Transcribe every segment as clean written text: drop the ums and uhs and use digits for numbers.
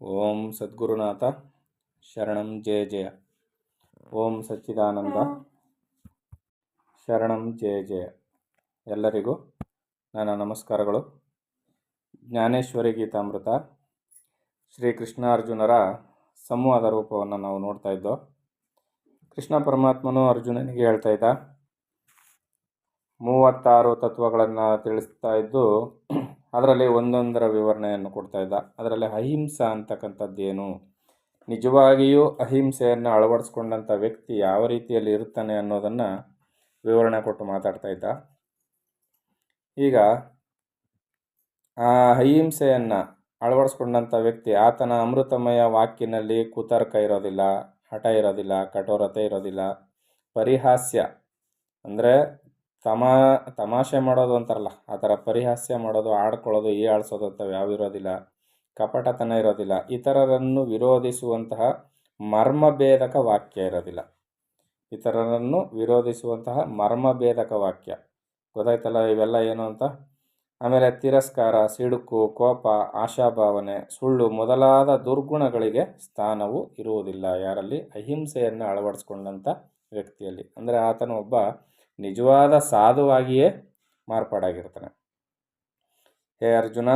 ಓಂ ಸದ್ಗುರುನಾಥ ಶರಣಂ ಜಯ ಜಯ. ಓಂ ಸಚ್ಚಿದಾನಂದ ಶರಣಂ ಜಯ ಜಯ. ಎಲ್ಲರಿಗೂ ನನ್ನ ನಮಸ್ಕಾರಗಳು. ಜ್ಞಾನೇಶ್ವರಿ ಗೀತಾಮೃತ ಶ್ರೀಕೃಷ್ಣಾರ್ಜುನರ ಸಂವಾದ ರೂಪವನ್ನು ನಾವು ನೋಡ್ತಾ ಇದ್ದೋ. ಕೃಷ್ಣ ಪರಮಾತ್ಮನು ಅರ್ಜುನನಿಗೆ ಹೇಳ್ತಾ ಇದ್ದ 36 ತತ್ವಗಳನ್ನು ತಿಳಿಸ್ತಾ ಇದ್ದು ಅದರಲ್ಲಿ ಒಂದೊಂದರ ವಿವರಣೆಯನ್ನು ಕೊಡ್ತಾ ಇದ್ದ. ಅದರಲ್ಲಿ ಅಹಿಂಸಾ ಅಂತಕ್ಕಂಥದ್ದೇನು, ನಿಜವಾಗಿಯೂ ಅಹಿಂಸೆಯನ್ನು ಅಳವಡಿಸ್ಕೊಂಡಂಥ ವ್ಯಕ್ತಿ ಯಾವ ರೀತಿಯಲ್ಲಿ ಇರ್ತಾನೆ ಅನ್ನೋದನ್ನು ವಿವರಣೆ ಕೊಟ್ಟು ಮಾತಾಡ್ತಾ ಇದ್ದ. ಈಗ ಆ ಅಹಿಂಸೆಯನ್ನು ಅಳವಡಿಸ್ಕೊಂಡಂಥ ವ್ಯಕ್ತಿ ಆತನ ಅಮೃತಮಯ ವಾಕ್ಯನಲ್ಲಿ ಕುತರ್ಕ ಇರೋದಿಲ್ಲ, ಹಠ ಇರೋದಿಲ್ಲ, ಕಠೋರತೆ ಇರೋದಿಲ್ಲ, ಪರಿಹಾಸ್ಯ ಅಂದರೆ ತಮಾಷೆ ಮಾಡೋದು ಅಂತಾರಲ್ಲ ಆ ಥರ ಪರಿಹಾಸ್ಯ ಮಾಡೋದು, ಆಡ್ಕೊಳ್ಳೋದು, ಆಳಿಸೋದು ಅಂಥವು ಯಾವ ಇರೋದಿಲ್ಲ, ಕಪಟತನ ಇರೋದಿಲ್ಲ, ಇತರರನ್ನು ವಿರೋಧಿಸುವಂತಹ ಮರ್ಮಭೇದಕ ವಾಕ್ಯ ಇರೋದಿಲ್ಲ. ಇತರರನ್ನು ವಿರೋಧಿಸುವಂತಹ ಮರ್ಮಭೇದಕ ವಾಕ್ಯ ಗೊತ್ತಾಯ್ತಲ್ಲ ಇವೆಲ್ಲ ಏನು ಅಂತ. ಆಮೇಲೆ ತಿರಸ್ಕಾರ, ಸಿಡುಕು, ಕೋಪ, ಆಶಾಭಾವನೆ, ಸುಳ್ಳು ಮೊದಲಾದ ದುರ್ಗುಣಗಳಿಗೆ ಸ್ಥಾನವು ಇರುವುದಿಲ್ಲ ಯಾರಲ್ಲಿ? ಅಹಿಂಸೆಯನ್ನು ಅಳವಡಿಸ್ಕೊಂಡಂಥ ವ್ಯಕ್ತಿಯಲ್ಲಿ. ಅಂದರೆ ಆತನು ಒಬ್ಬ ನಿಜವಾದ ಸಾಧುವಾಗಿಯೇ ಮಾರ್ಪಾಡಾಗಿರ್ತಾನೆ. ಹೇ ಅರ್ಜುನ,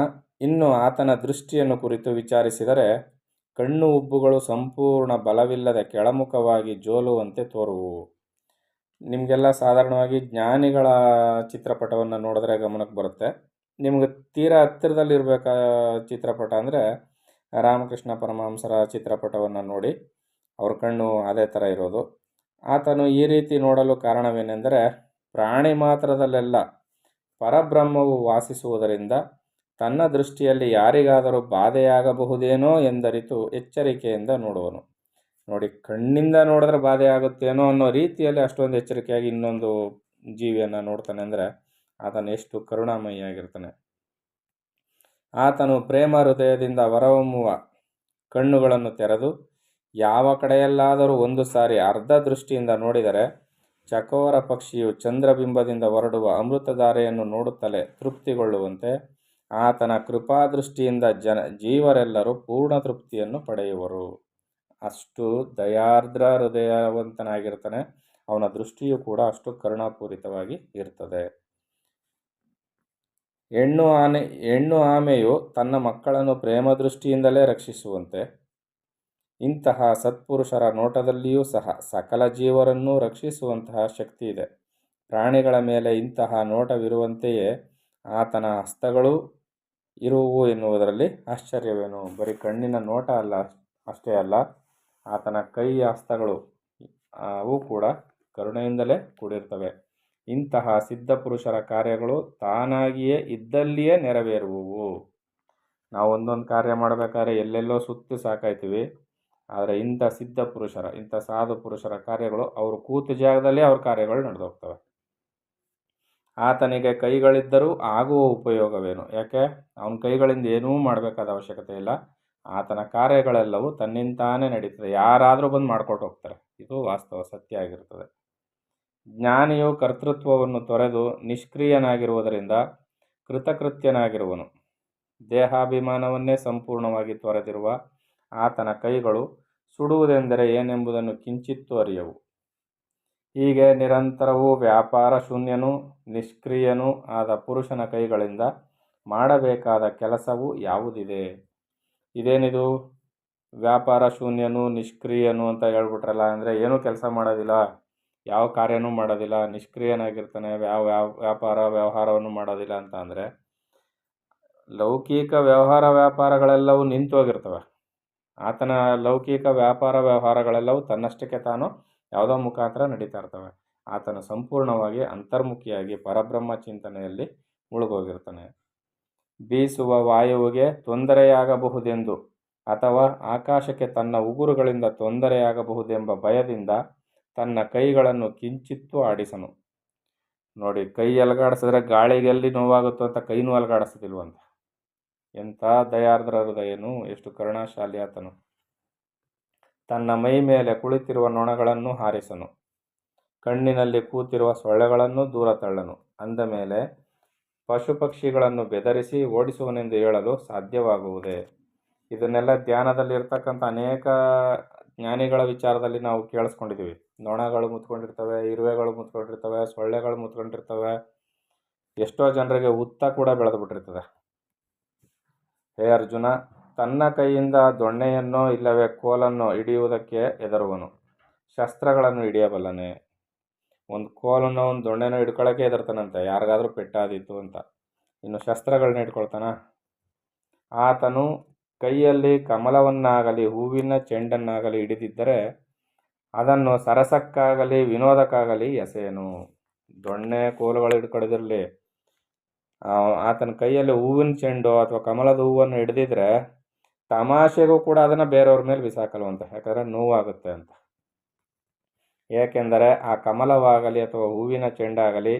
ಇನ್ನು ಆತನ ದೃಷ್ಟಿಯನ್ನು ಕುರಿತು ವಿಚಾರಿಸಿದರೆ ಕಣ್ಣು ಉಬ್ಬುಗಳು ಸಂಪೂರ್ಣ ಬಲವಿಲ್ಲದೆ ಕೆಳಮುಖವಾಗಿ ಜೋಲುವಂತೆ ತೋರುವುವು. ನಿಮಗೆಲ್ಲ ಸಾಧಾರಣವಾಗಿ ಜ್ಞಾನಿಗಳ ಚಿತ್ರಪಟವನ್ನು ನೋಡಿದ್ರೆ ಗಮನಕ್ಕೆ ಬರುತ್ತೆ. ನಿಮ್ಗೆ ತೀರಾ ಹತ್ತಿರದಲ್ಲಿರಬೇಕಾ ಚಿತ್ರಪಟ ಅಂದರೆ ರಾಮಕೃಷ್ಣ ಪರಮಹಂಸರ ಚಿತ್ರಪಟವನ್ನು ನೋಡಿ, ಅವ್ರ ಕಣ್ಣು ಅದೇ ಥರ ಇರೋದು. ಆತನು ಈ ರೀತಿ ನೋಡಲು ಕಾರಣವೇನೆಂದರೆ ಪ್ರಾಣಿ ಮಾತ್ರದಲ್ಲೆಲ್ಲ ಪರಬ್ರಹ್ಮವು ವಾಸಿಸುವುದರಿಂದ ತನ್ನ ದೃಷ್ಟಿಯಲ್ಲಿ ಯಾರಿಗಾದರೂ ಬಾಧೆಯಾಗಬಹುದೇನೋ ಎಂದರಿತು ಎಚ್ಚರಿಕೆಯಿಂದ ನೋಡುವನು. ನೋಡಿ, ಕಣ್ಣಿಂದ ನೋಡಿದ್ರೆ ಬಾಧೆ ಆಗುತ್ತೇನೋ ಅನ್ನೋ ರೀತಿಯಲ್ಲಿ ಅಷ್ಟೊಂದು ಎಚ್ಚರಿಕೆಯಾಗಿ ಇನ್ನೊಂದು ಜೀವಿಯನ್ನು ನೋಡ್ತಾನೆ ಅಂದರೆ ಆತನು ಎಷ್ಟು ಕರುಣಾಮಯಿಯಾಗಿರ್ತಾನೆ. ಆತನು ಪ್ರೇಮ ಹೃದಯದಿಂದ ಹೊರಹೊಮ್ಮುವ ಕಣ್ಣುಗಳನ್ನು ತೆರೆದು ಯಾವ ಕಡೆಯಲ್ಲಾದರೂ ಒಂದು ಸಾರಿ ಅರ್ಧ ದೃಷ್ಟಿಯಿಂದ ನೋಡಿದರೆ ಚಕೋರ ಪಕ್ಷಿಯು ಚಂದ್ರಬಿಂಬದಿಂದ ಹೊರಡುವ ಅಮೃತಧಾರೆಯನ್ನು ನೋಡುತ್ತಲೇ ತೃಪ್ತಿಗೊಳ್ಳುವಂತೆ ಆತನ ಕೃಪಾದೃಷ್ಟಿಯಿಂದ ಜೀವರೆಲ್ಲರೂ ಪೂರ್ಣ ತೃಪ್ತಿಯನ್ನು ಪಡೆಯುವರು. ಅಷ್ಟು ದಯಾರ್ದ್ರ ಹೃದಯವಂತನಾಗಿರ್ತಾನೆ. ಅವನ ದೃಷ್ಟಿಯು ಕೂಡ ಅಷ್ಟು ಕರುಣಾಪೂರಿತವಾಗಿ ಇರ್ತದೆ. ಹೆಣ್ಣು ಆಮೆಯು ತನ್ನ ಮಕ್ಕಳನ್ನು ಪ್ರೇಮ ದೃಷ್ಟಿಯಿಂದಲೇ ರಕ್ಷಿಸುವಂತೆ ಇಂತಹ ಸತ್ಪುರುಷರ ನೋಟದಲ್ಲಿಯೂ ಸಹ ಸಕಲ ಜೀವರನ್ನೂ ರಕ್ಷಿಸುವಂತಹ ಶಕ್ತಿ ಇದೆ. ಪ್ರಾಣಿಗಳ ಮೇಲೆ ಇಂತಹ ನೋಟವಿರುವಂತೆಯೇ ಆತನ ಹಸ್ತಗಳು ಇರುವು ಎನ್ನುವುದರಲ್ಲಿ ಆಶ್ಚರ್ಯವೇನು? ಬರೀ ಕಣ್ಣಿನ ನೋಟ ಅಷ್ಟೇ ಅಲ್ಲ, ಆತನ ಕೈಯ ಹಸ್ತಗಳು ಅವು ಕೂಡ ಕರುಣೆಯಿಂದಲೇ ಕೂಡಿರ್ತವೆ. ಇಂತಹ ಸಿದ್ಧಪುರುಷರ ಕಾರ್ಯಗಳು ತಾನಾಗಿಯೇ ಇದ್ದಲ್ಲಿಯೇ ನೆರವೇರುವುವು. ನಾವು ಒಂದೊಂದು ಕಾರ್ಯ ಮಾಡಬೇಕಾದ್ರೆ ಎಲ್ಲೆಲ್ಲೋ ಸುತ್ತು ಸಾಕಾಯ್ತೀವಿ. ಆದರೆ ಇಂಥ ಸಿದ್ಧ ಪುರುಷರ, ಇಂಥ ಸಾಧು ಪುರುಷರ ಕಾರ್ಯಗಳು ಅವರು ಕೂತು ಜಾಗದಲ್ಲಿ ಅವ್ರ ಕಾರ್ಯಗಳು ನಡೆದೋಗ್ತವೆ. ಆತನಿಗೆ ಕೈಗಳಿದ್ದರೂ ಆಗುವ ಉಪಯೋಗವೇನು? ಯಾಕೆ? ಅವನ ಕೈಗಳಿಂದ ಏನೂ ಮಾಡಬೇಕಾದ ಅವಶ್ಯಕತೆ ಇಲ್ಲ. ಆತನ ಕಾರ್ಯಗಳೆಲ್ಲವೂ ತನ್ನಿಂತಾನೇ ನಡೀತದೆ. ಯಾರಾದರೂ ಬಂದು ಮಾಡ್ಕೊಟ್ಟು ಹೋಗ್ತಾರೆ. ಇದು ವಾಸ್ತವ ಸತ್ಯ ಆಗಿರ್ತದೆ. ಜ್ಞಾನಿಯು ಕರ್ತೃತ್ವವನ್ನು ತೊರೆದು ನಿಷ್ಕ್ರಿಯನಾಗಿರುವುದರಿಂದ ಕೃತಕೃತ್ಯನಾಗಿರುವನು. ದೇಹಾಭಿಮಾನವನ್ನೇ ಸಂಪೂರ್ಣವಾಗಿ ತೊರೆದಿರುವ ಆತನ ಕೈಗಳು ಸುಡುವುದೆಂದರೆ ಏನೆಂಬುದನ್ನು ಕಿಂಚಿತ್ತೂ ಅರಿಯವು. ಹೀಗೆ ನಿರಂತರವೂ ವ್ಯಾಪಾರ ಶೂನ್ಯನೂ ನಿಷ್ಕ್ರಿಯನೂ ಆದ ಪುರುಷನ ಕೈಗಳಿಂದ ಮಾಡಬೇಕಾದ ಕೆಲಸವು ಯಾವುದಿದೆ? ಇದೇನಿದು ವ್ಯಾಪಾರ ಶೂನ್ಯನು ನಿಷ್ಕ್ರಿಯನು ಅಂತ ಹೇಳ್ಬಿಟ್ರಲ್ಲ. ಅಂದರೆ ಏನೂ ಕೆಲಸ ಮಾಡೋದಿಲ್ಲ, ಯಾವ ಕಾರ್ಯನೂ ಮಾಡೋದಿಲ್ಲ, ನಿಷ್ಕ್ರಿಯನಾಗಿರ್ತಾನೆ, ವ್ಯಾಪಾರ ವ್ಯವಹಾರವನ್ನು ಮಾಡೋದಿಲ್ಲ ಅಂತ ಅಂದರೆ ಲೌಕಿಕ ವ್ಯವಹಾರ ವ್ಯಾಪಾರಗಳೆಲ್ಲವೂ ನಿಂತೋಗಿರ್ತವೆ. ಆತನ ಲೌಕಿಕ ವ್ಯಾಪಾರ ವ್ಯವಹಾರಗಳೆಲ್ಲವೂ ತನ್ನಷ್ಟಕ್ಕೆ ತಾನು ಯಾವುದೋ ಮುಖಾಂತರ ನಡೀತಾ ಇರ್ತವೆ. ಆತನು ಸಂಪೂರ್ಣವಾಗಿ ಅಂತರ್ಮುಖಿಯಾಗಿ ಪರಬ್ರಹ್ಮ ಚಿಂತನೆಯಲ್ಲಿ ಮುಳುಗೋಗಿರ್ತಾನೆ. ಬೀಸುವ ವಾಯುವಿಗೆ ತೊಂದರೆಯಾಗಬಹುದೆಂದು ಅಥವಾ ಆಕಾಶಕ್ಕೆ ತನ್ನ ಉಗುರುಗಳಿಂದ ತೊಂದರೆಯಾಗಬಹುದೆಂಬ ಭಯದಿಂದ ತನ್ನ ಕೈಗಳನ್ನು ಕಿಂಚಿತ್ತೂ ಆಡಿಸನು. ನೋಡಿ, ಕೈ ಅಲಗಾಡಿಸಿದ್ರೆ ಗಾಳಿಗೆಲ್ಲಿ ನೋವಾಗುತ್ತೋ ಅಂತ ಕೈನೂ ಅಲಗಾಡಿಸೋದಿಲ್ವಂತೆ. ಎಂಥ ದಯಾರ್ದ್ರ ಹೃದಯನು, ಎಷ್ಟು ಕರುಣಾಶಾಲಿ ಆತನು. ತನ್ನ ಮೈ ಮೇಲೆ ಕುಳಿತಿರುವ ನೊಣಗಳನ್ನು ಹಾರಿಸನು, ಕಣ್ಣಿನಲ್ಲಿ ಕೂತಿರುವ ಸೊಳ್ಳೆಗಳನ್ನು ದೂರ ತಳ್ಳನು. ಅಂದ ಮೇಲೆ ಪಶು ಪಕ್ಷಿಗಳನ್ನು ಬೆದರಿಸಿ ಓಡಿಸುವನೆಂದು ಹೇಳಲು ಸಾಧ್ಯವಾಗುವುದೇ? ಇದನ್ನೆಲ್ಲ ಧ್ಯಾನದಲ್ಲಿರ್ತಕ್ಕಂಥ ಅನೇಕ ಜ್ಞಾನಿಗಳ ವಿಚಾರದಲ್ಲಿ ನಾವು ಕೇಳಿಸ್ಕೊಂಡಿದ್ದೀವಿ. ನೊಣಗಳು ಮುತ್ಕೊಂಡಿರ್ತವೆ, ಇರುವೆಗಳು ಮುತ್ಕೊಂಡಿರ್ತವೆ, ಸೊಳ್ಳೆಗಳು ಮುತ್ಕೊಂಡಿರ್ತವೆ. ಎಷ್ಟೋ ಜನರಿಗೆ ಹುತ್ತ ಕೂಡ ಬೆಳೆದು ಬಿಟ್ಟಿರ್ತದೆ. ಹೇ ಅರ್ಜುನ, ತನ್ನ ಕೈಯಿಂದ ದೊಣ್ಣೆಯನ್ನೋ ಇಲ್ಲವೇ ಕೋಲನ್ನು ಹಿಡಿಯುವುದಕ್ಕೆ ಹೆದರುವನು, ಶಸ್ತ್ರಗಳನ್ನು ಹಿಡಿಯಬಲ್ಲನೆ. ಒಂದು ಕೋಲನ್ನು ಒಂದು ದೊಣ್ಣೆನೋ ಹಿಡ್ಕೊಳ್ಳೋಕೆ ಹೆದರ್ತಾನಂತೆ, ಯಾರಿಗಾದ್ರೂ ಪೆಟ್ಟಾದೀತು ಅಂತ. ಇನ್ನು ಶಸ್ತ್ರಗಳನ್ನ ಹಿಡ್ಕೊಳ್ತಾನ? ಆತನು ಕೈಯಲ್ಲಿ ಕಮಲವನ್ನಾಗಲಿ ಹೂವಿನ ಚೆಂಡನ್ನಾಗಲಿ ಹಿಡಿದಿದ್ದರೆ ಅದನ್ನು ಸರಸಕ್ಕಾಗಲಿ ವಿನೋದಕ್ಕಾಗಲಿ ಎಸೆಯನು. ದೊಣ್ಣೆ ಕೋಲುಗಳು ಹಿಡ್ಕೊಳ್ಳೋದಿರಲಿ, ಆತನ ಕೈಯಲ್ಲಿ ಹೂವಿನ ಚೆಂಡು ಅಥವಾ ಕಮಲದ ಹೂವನ್ನು ಹಿಡಿದಿದ್ರೆ ತಮಾಷೆಗೂ ಕೂಡ ಅದನ್ನು ಬೇರೆಯವ್ರ ಮೇಲೆ ಬಿಸಾಕಲ್ವಂತ, ಯಾಕಂದರೆ ನೋವಾಗುತ್ತೆ ಅಂತ. ಏಕೆಂದರೆ ಆ ಕಮಲವಾಗಲಿ ಅಥವಾ ಹೂವಿನ ಚೆಂಡಾಗಲಿ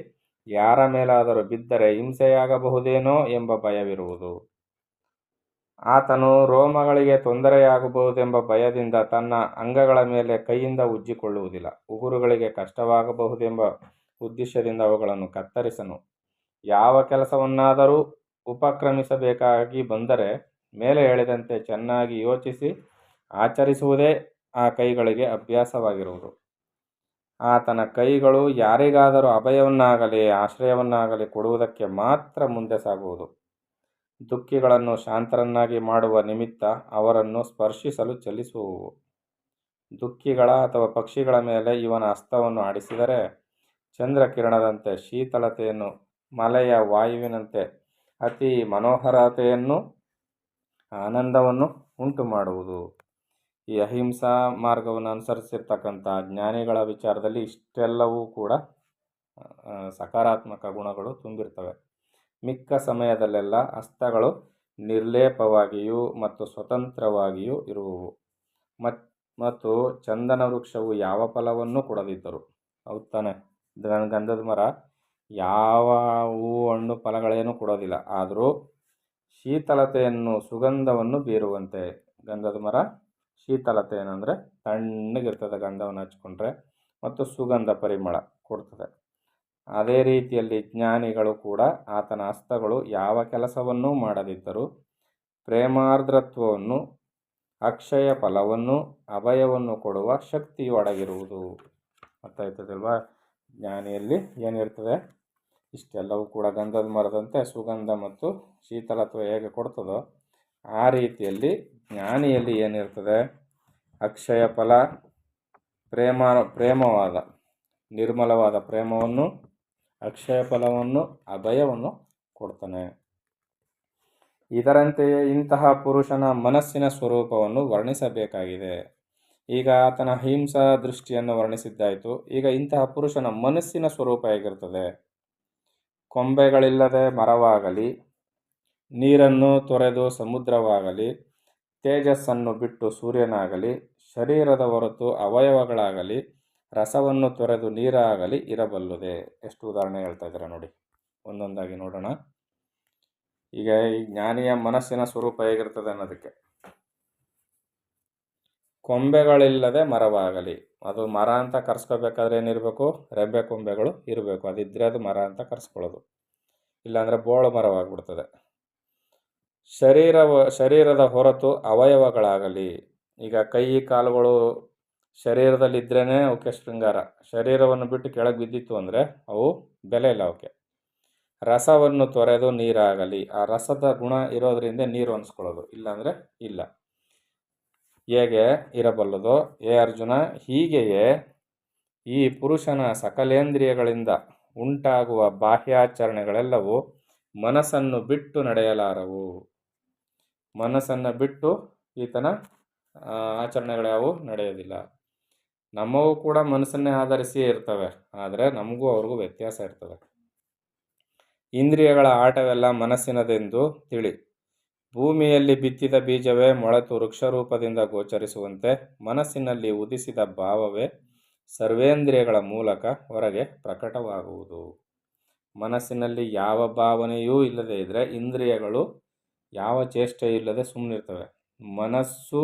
ಯಾರ ಮೇಲಾದರೂ ಬಿದ್ದರೆ ಹಿಂಸೆಯಾಗಬಹುದೇನೋ ಎಂಬ ಭಯವಿರುವುದು. ಆತನು ರೋಮಗಳಿಗೆ ತೊಂದರೆಯಾಗಬಹುದೆಂಬ ಭಯದಿಂದ ತನ್ನ ಅಂಗಗಳ ಮೇಲೆ ಕೈಯಿಂದ ಉಜ್ಜಿಕೊಳ್ಳುವುದಿಲ್ಲ. ಉಗುರುಗಳಿಗೆ ಕಷ್ಟವಾಗಬಹುದೆಂಬ ಉದ್ದೇಶದಿಂದ ಅವುಗಳನ್ನು ಕತ್ತರಿಸನು. ಯಾವ ಕೆಲಸವನ್ನಾದರೂ ಉಪಕ್ರಮಿಸಬೇಕಾಗಿ ಬಂದರೆ ಮೇಲೆ ಹೇಳಿದಂತೆ ಚೆನ್ನಾಗಿ ಯೋಚಿಸಿ ಆಚರಿಸುವುದೇ ಆ ಕೈಗಳಿಗೆ ಅಭ್ಯಾಸವಾಗಿರುವುದು. ಆತನ ಕೈಗಳು ಯಾರಿಗಾದರೂ ಅಭಯವನ್ನಾಗಲಿ ಆಶ್ರಯವನ್ನಾಗಲಿ ಕೊಡುವುದಕ್ಕೆ ಮಾತ್ರ ಮುಂದೆ ಸಾಗುವುದು. ದುಃಖಿಗಳನ್ನು ಶಾಂತರನ್ನಾಗಿ ಮಾಡುವ ನಿಮಿತ್ತ ಅವರನ್ನು ಸ್ಪರ್ಶಿಸಲು ಚಲಿಸುವವು. ದುಃಖಿಗಳ ಅಥವಾ ಪಕ್ಷಿಗಳ ಮೇಲೆ ಇವನ ಹಸ್ತವನ್ನು ಆಡಿಸಿದರೆ ಚಂದ್ರಕಿರಣದಂತೆ ಶೀತಲತೆಯನ್ನು, ಮಲೆಯ ವಾಯುವಿನಂತೆ ಅತಿ ಮನೋಹರತೆಯನ್ನು, ಆನಂದವನ್ನು ಉಂಟು ಮಾಡುವುದು. ಈ ಅಹಿಂಸಾ ಮಾರ್ಗವನ್ನು ಅನುಸರಿಸಿರ್ತಕ್ಕಂಥ ಜ್ಞಾನಿಗಳ ವಿಚಾರದಲ್ಲಿ ಇಷ್ಟೆಲ್ಲವೂ ಕೂಡ ಸಕಾರಾತ್ಮಕ ಗುಣಗಳು ತುಂಬಿರ್ತವೆ. ಮಿಕ್ಕ ಸಮಯದಲ್ಲೆಲ್ಲ ಹಸ್ತಗಳು ನಿರ್ಲೇಪವಾಗಿಯೂ ಮತ್ತು ಸ್ವತಂತ್ರವಾಗಿಯೂ ಇರುವವು. ಮತ್ತು ಚಂದನ ವೃಕ್ಷವು ಯಾವ ಫಲವನ್ನು ಕೊಡದಿದ್ದರು, ಹೌದು ತಾನೆ? ಗಂಧದ ಮರ ಯಾವ ಹೂವು ಹಣ್ಣು ಫಲಗಳೇನೂ ಕೊಡೋದಿಲ್ಲ, ಆದರೂ ಶೀತಲತೆಯನ್ನು ಸುಗಂಧವನ್ನು ಬೀರುವಂತೆ. ಗಂಧದ ಮರ ಶೀತಲತೆ ಏನಂದರೆ ತಣ್ಣಗಿರ್ತದೆ ಗಂಧವನ್ನು ಹಚ್ಕೊಂಡ್ರೆ, ಮತ್ತು ಸುಗಂಧ ಪರಿಮಳ ಕೊಡ್ತದೆ. ಅದೇ ರೀತಿಯಲ್ಲಿ ಜ್ಞಾನಿಗಳು ಕೂಡ ಆತನ ಹಸ್ತಗಳು ಯಾವ ಕೆಲಸವನ್ನೂ ಮಾಡದಿದ್ದರೂ ಪ್ರೇಮಾರ್ದ್ರತ್ವವನ್ನು, ಅಕ್ಷಯ ಫಲವನ್ನು, ಅಭಯವನ್ನು ಕೊಡುವ ಶಕ್ತಿಯು ಅಡಗಿರುವುದು. ಅರ್ಥಾಯ್ತದಲ್ವಾ? ಜ್ಞಾನಿಯಲ್ಲಿ ಏನಿರ್ತದೆ? ಇಷ್ಟೆಲ್ಲವೂ ಕೂಡ ಗಂಧದ ಮರದಂತೆ ಸುಗಂಧ ಮತ್ತು ಶೀತಲತ್ವ ಹೇಗೆ ಕೊಡ್ತದೋ ಆ ರೀತಿಯಲ್ಲಿ ಜ್ಞಾನಿಯಲ್ಲಿ ಏನಿರ್ತದೆ? ಅಕ್ಷಯ ಫಲ, ಪ್ರೇಮವಾದ ನಿರ್ಮಲವಾದ ಪ್ರೇಮವನ್ನು, ಅಕ್ಷಯ ಫಲವನ್ನು, ಅಭಯವನ್ನು ಕೊಡ್ತಾನೆ. ಇದರಂತೆಯೇ ಇಂತಹ ಪುರುಷನ ಮನಸ್ಸಿನ ಸ್ವರೂಪವನ್ನು ವರ್ಣಿಸಬೇಕಾಗಿದೆ. ಈಗ ಆತನ ಅಹಿಂಸಾ ದೃಷ್ಟಿಯನ್ನು ವರ್ಣಿಸಿದ್ದಾಯಿತು. ಈಗ ಇಂತಹ ಪುರುಷನ ಮನಸ್ಸಿನ ಸ್ವರೂಪ ಹೇಗಿರ್ತದೆ? ಕೊಂಬೆಗಳಿಲ್ಲದೆ ಮರವಾಗಲಿ, ನೀರನ್ನು ತೊರೆದು ಸಮುದ್ರವಾಗಲಿ, ತೇಜಸ್ಸನ್ನು ಬಿಟ್ಟು ಸೂರ್ಯನಾಗಲಿ, ಶರೀರದ ಹೊರತು ಅವಯವಗಳಾಗಲಿ, ರಸವನ್ನು ತೊರೆದು ನೀರಾಗಲಿ ಇರಬಲ್ಲುದೆ. ಎಷ್ಟು ಉದಾಹರಣೆ ಹೇಳ್ತಾ ಇದ್ದಾರೆ ನೋಡಿ, ಒಂದೊಂದಾಗಿ ನೋಡೋಣ. ಈಗ ಈ ಜ್ಞಾನಿಯ ಮನಸ್ಸಿನ ಸ್ವರೂಪ ಹೇಗಿರ್ತದೆ ಅನ್ನೋದಕ್ಕೆ, ಕೊಂಬೆಗಳಿಲ್ಲದೆ ಮರವಾಗಲಿ. ಅದು ಮರ ಅಂತ ಕರ್ಸ್ಕೋಬೇಕಾದ್ರೆ ಏನಿರಬೇಕು? ರೆಂಬೆ ಕೊಂಬೆಗಳು ಇರಬೇಕು. ಅದಿದ್ದರೆ ಅದು ಮರ ಅಂತ ಕರ್ಸ್ಕೊಳ್ಳೋದು, ಇಲ್ಲಾಂದರೆ ಬೋಳು ಮರವಾಗಿಬಿಡ್ತದೆ. ಶರೀರದ ಹೊರತು ಅವಯವಗಳಾಗಲಿ. ಈಗ ಕೈ ಕಾಲುಗಳು ಶರೀರದಲ್ಲಿದ್ರೇ ಅವಕ್ಕೆ ಶೃಂಗಾರ. ಶರೀರವನ್ನು ಬಿಟ್ಟು ಕೆಳಗೆ ಬಿದ್ದಿತ್ತು ಅಂದರೆ ಅವು ಬೆಲೆ ಇಲ್ಲ ಅವಕ್ಕೆ. ರಸವನ್ನು ತೊರೆದು ನೀರಾಗಲಿ. ಆ ರಸದ ಗುಣ ಇರೋದ್ರಿಂದ ನೀರು ಅನಿಸ್ಕೊಳ್ಳೋದು, ಇಲ್ಲಾಂದರೆ ಇಲ್ಲ. ಹೇಗೆ ಇರಬಲ್ಲದೋ ಹೇ ಅರ್ಜುನ, ಹೀಗೆಯೇ ಈ ಪುರುಷನ ಸಕಲೇಂದ್ರಿಯಗಳಿಂದ ಉಂಟಾಗುವ ಬಾಹ್ಯಾಚರಣೆಗಳೆಲ್ಲವೂ ಮನಸ್ಸನ್ನು ಬಿಟ್ಟು ನಡೆಯಲಾರವು. ಮನಸ್ಸನ್ನು ಬಿಟ್ಟು ಈತನ ಆಚರಣೆಗಳ್ಯಾವು ನಡೆಯೋದಿಲ್ಲ. ನಮ್ಮವು ಕೂಡ ಮನಸ್ಸನ್ನೇ ಆಧರಿಸಿಯೇ ಇರ್ತವೆ, ಆದರೆ ನಮಗೂ ಅವ್ರಿಗೂ ವ್ಯತ್ಯಾಸ ಇರ್ತದೆ. ಇಂದ್ರಿಯಗಳ ಆಟವೆಲ್ಲ ಮನಸ್ಸಿನದೆಂದು ತಿಳಿ. ಭೂಮಿಯಲ್ಲಿ ಬಿತ್ತಿದ ಬೀಜವೇ ಮೊಳೆತು ವೃಕ್ಷರೂಪದಿಂದ ಗೋಚರಿಸುವಂತೆ ಮನಸ್ಸಿನಲ್ಲಿ ಉದಿಸಿದ ಭಾವವೇ ಸರ್ವೇಂದ್ರಿಯಗಳ ಮೂಲಕ ಹೊರಗೆ ಪ್ರಕಟವಾಗುವುದು. ಮನಸ್ಸಿನಲ್ಲಿ ಯಾವ ಭಾವನೆಯೂ ಇಲ್ಲದೇ ಇದ್ದರೆ ಇಂದ್ರಿಯಗಳು ಯಾವ ಚೇಷ್ಟೆ ಇಲ್ಲದೆ ಸುಮ್ಮನಿರ್ತವೆ. ಮನಸ್ಸು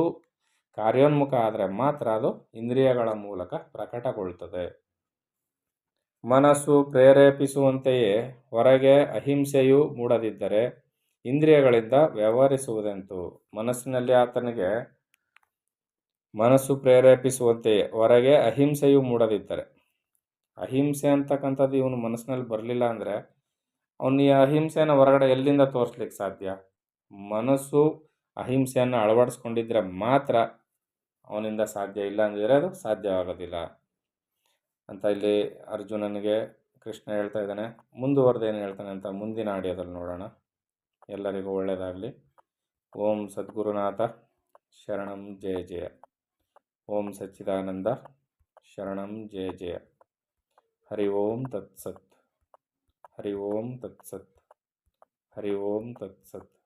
ಕಾರ್ಯೋನ್ಮುಖ ಆದರೆ ಮಾತ್ರ ಅದು ಇಂದ್ರಿಯಗಳ ಮೂಲಕ ಪ್ರಕಟಗೊಳ್ತದೆ. ಮನಸ್ಸು ಪ್ರೇರೇಪಿಸುವಂತೆಯೇ ಹೊರಗೆ ಅಹಿಂಸೆಯು ಮೂಡದಿದ್ದರೆ ಇಂದ್ರಿಯಗಳಿಂದ ವ್ಯವಹರಿಸುವುದೆಂತು? ಮನಸ್ಸಿನಲ್ಲಿ ಆತನಿಗೆ ಮನಸ್ಸು ಪ್ರೇರೇಪಿಸುವಂತೆಯೇ ಹೊರಗೆ ಅಹಿಂಸೆಯು ಮೂಡದಿದ್ದರೆ, ಅಹಿಂಸೆ ಅಂತಕ್ಕಂಥದ್ದು ಇವನು ಮನಸ್ಸಿನಲ್ಲಿ ಬರಲಿಲ್ಲ ಅಂದರೆ ಅವನು ಈ ಅಹಿಂಸೆನ ಹೊರಗಡೆ ಎಲ್ಲಿಂದ ತೋರಿಸ್ಲಿಕ್ಕೆ ಸಾಧ್ಯ? ಮನಸ್ಸು ಅಹಿಂಸೆಯನ್ನು ಅಳವಡಿಸ್ಕೊಂಡಿದ್ರೆ ಮಾತ್ರ ಅವನಿಂದ ಸಾಧ್ಯ, ಇಲ್ಲ ಅಂದಿದ್ರೆ ಅದು ಸಾಧ್ಯವಾಗೋದಿಲ್ಲ ಅಂತ ಇಲ್ಲಿ ಅರ್ಜುನನಿಗೆ ಕೃಷ್ಣ ಹೇಳ್ತಾ ಇದ್ದಾನೆ. ಮುಂದುವರೆದೇನು ಹೇಳ್ತಾನೆ ಅಂತ ಮುಂದಿನ ಆಡಿಯೋದಲ್ಲಿ ನೋಡೋಣ. ಎಲ್ಲರಿಗೂ ಒಳ್ಳೆಯದಾಗಲಿ. ಓಂ ಸದ್ಗುರುನಾಥ ಶರಣಂ ಜಯ ಜಯ. ಓಂ ಸಚ್ಚಿದಾನಂದ ಶರಣಂ ಜಯ ಜಯ. ಹರಿ ಓಂ ತತ್ಸತ್. ಹರಿ ಓಂ ತತ್ಸತ್. ಹರಿ ಓಂ ತತ್ಸತ್.